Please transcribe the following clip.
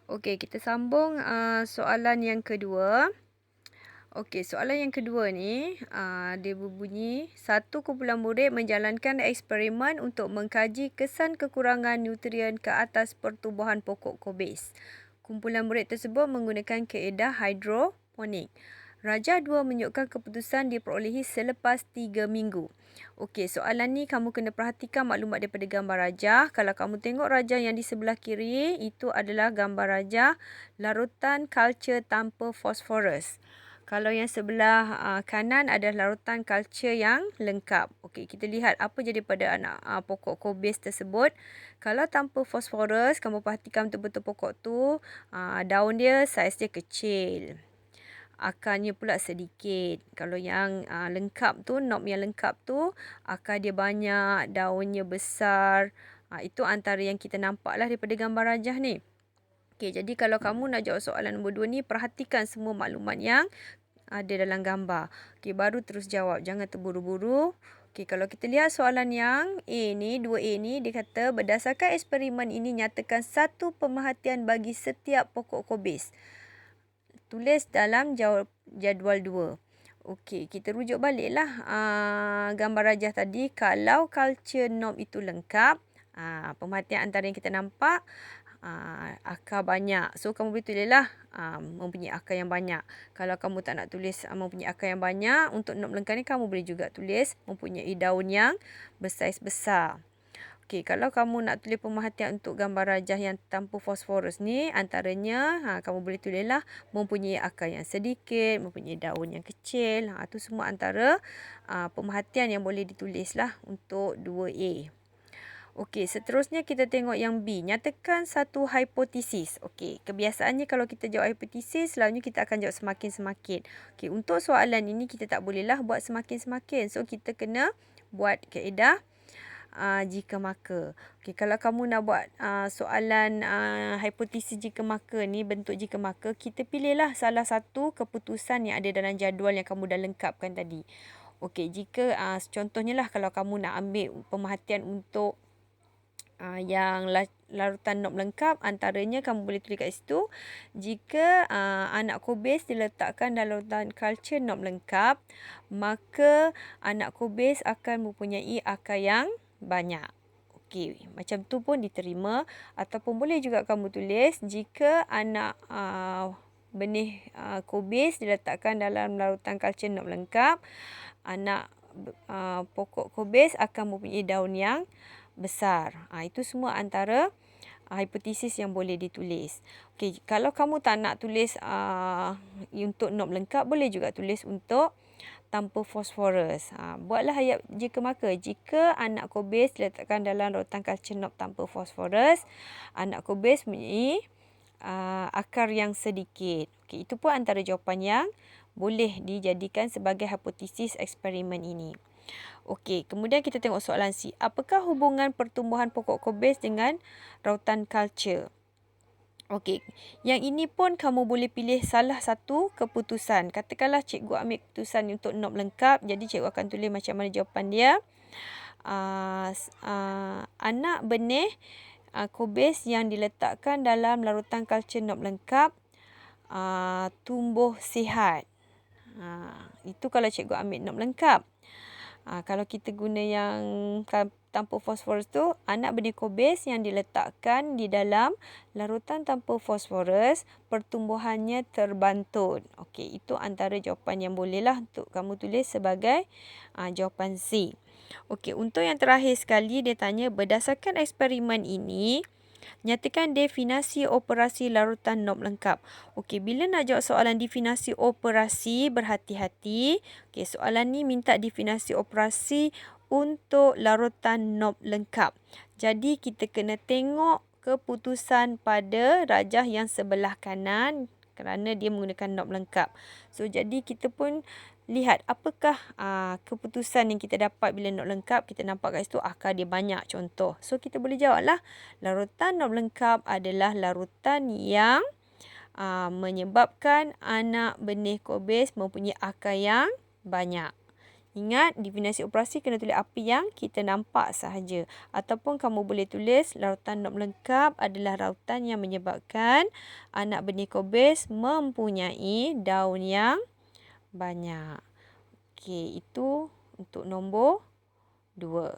Okey, kita sambung soalan yang kedua. Okey, soalan yang kedua ni dia berbunyi, satu kumpulan murid menjalankan eksperimen untuk mengkaji kesan kekurangan nutrien ke atas pertumbuhan pokok kobis. Kumpulan murid tersebut menggunakan kaedah hidroponik. Raja 2 menunjukkan keputusan diperolehi selepas 3 minggu. Okey, soalan ni kamu kena perhatikan maklumat daripada gambar rajah. Kalau kamu tengok rajah yang di sebelah kiri, itu adalah gambar rajah larutan kalsium tanpa fosforus. Kalau yang sebelah kanan adalah larutan kalsium yang lengkap. Okey, kita lihat apa jadi pada anak pokok kobis tersebut. Kalau tanpa fosforus, kamu perhatikan betul-betul pokok tu, daun dia saiz dia kecil. Akarnya pula sedikit. Kalau yang lengkap tu, knob yang lengkap tu, akar dia banyak, daunnya besar. Itu antara yang kita nampak lah daripada gambar rajah ni. Okey, jadi kalau kamu nak jawab soalan nombor 2 ni, perhatikan semua maklumat yang ada dalam gambar. Okey, baru terus jawab. Jangan terburu-buru. Okey, kalau kita lihat soalan yang A ni, 2A ni, dia kata berdasarkan eksperimen ini nyatakan satu pemerhatian bagi setiap pokok kobis. Tulis dalam jadual 2. Okey, kita rujuk baliklah gambar rajah tadi. Kalau culture knob itu lengkap, pemerhatian antara yang kita nampak, akar banyak. So, kamu boleh tulislah mempunyai akar yang banyak. Kalau kamu tak nak tulis mempunyai akar yang banyak, untuk knob lengkap ni kamu boleh juga tulis mempunyai daun yang bersaiz besar. Okey, kalau kamu nak tulis pemerhatian untuk gambar rajah yang tanpa fosforus ni, antaranya kamu boleh tulislah mempunyai akar yang sedikit, mempunyai daun yang kecil. Itu semua antara pemerhatian yang boleh ditulislah untuk 2A. Okey, seterusnya kita tengok yang B. Nyatakan satu hipotesis. Okey, kebiasaannya kalau kita jawab hipotesis, selalunya kita akan jawab semakin-semakin. Okey, untuk soalan ini kita tak bolehlah buat semakin-semakin. So, kita kena buat kaedah jika maka. Okey, kalau kamu nak buat soalan hipotesis jika maka ni, bentuk jika maka, kita pilihlah salah satu keputusan yang ada dalam jadual yang kamu dah lengkapkan tadi. Okey, jika contohnya lah kalau kamu nak ambil pemerhatian untuk yang larutan knob lengkap, antaranya kamu boleh tulis kat situ, jika anak kobis diletakkan dalam larutan kalsium knob lengkap, maka anak kobis akan mempunyai akar yang banyak. Okey, macam tu pun diterima. Ataupun boleh juga kamu tulis, jika anak benih kobis diletakkan dalam larutan kalsium knob lengkap, anak pokok kobis akan mempunyai daun yang besar. Itu semua antara hipotesis yang boleh ditulis. Okey, kalau kamu tak nak tulis untuk knob lengkap, boleh juga tulis untuk tanpa fosforus. Buatlah ayat jika maka. Jika anak kobis diletakkan dalam larutan kalsium knob tanpa fosforus, anak kobis mempunyai akar yang sedikit. Okey, itu pun antara jawapan yang boleh dijadikan sebagai hipotesis eksperimen ini. Okey, kemudian kita tengok soalan C. Apakah hubungan pertumbuhan pokok kobis dengan rautan kalsium? Okey, yang ini pun kamu boleh pilih salah satu keputusan. Katakanlah cikgu ambil keputusan untuk knob lengkap, jadi cikgu akan tulis macam mana jawapan dia. Anak benih kobis yang diletakkan dalam larutan kalsium knob lengkap tumbuh sihat. Itu kalau cikgu ambil knob lengkap. Kalau kita guna yang tanpa fosforus tu, anak benih kobis yang diletakkan di dalam larutan tanpa fosforus, pertumbuhannya terbantun. Okey, itu antara jawapan yang bolehlah untuk kamu tulis sebagai jawapan C. Okey, untuk yang terakhir sekali dia tanya, berdasarkan eksperimen ini, nyatakan definisi operasi larutan knob lengkap. Okey, bila nak jawab soalan definisi operasi, berhati-hati. Okey, soalan ni minta definisi operasi untuk larutan knob lengkap. Jadi, kita kena tengok keputusan pada rajah yang sebelah kanan kerana dia menggunakan knob lengkap. So, jadi kita pun lihat apakah keputusan yang kita dapat bila knob lengkap. Kita nampak kat situ akar dia banyak contoh. So, kita boleh jawablah, larutan knob lengkap adalah larutan yang menyebabkan anak benih kobis mempunyai akar yang banyak. Ingat, definisi operasi kena tulis apa yang kita nampak sahaja. Ataupun kamu boleh tulis rautan not melengkap adalah rautan yang menyebabkan anak benih kobis mempunyai daun yang banyak. Okey, itu untuk nombor 2.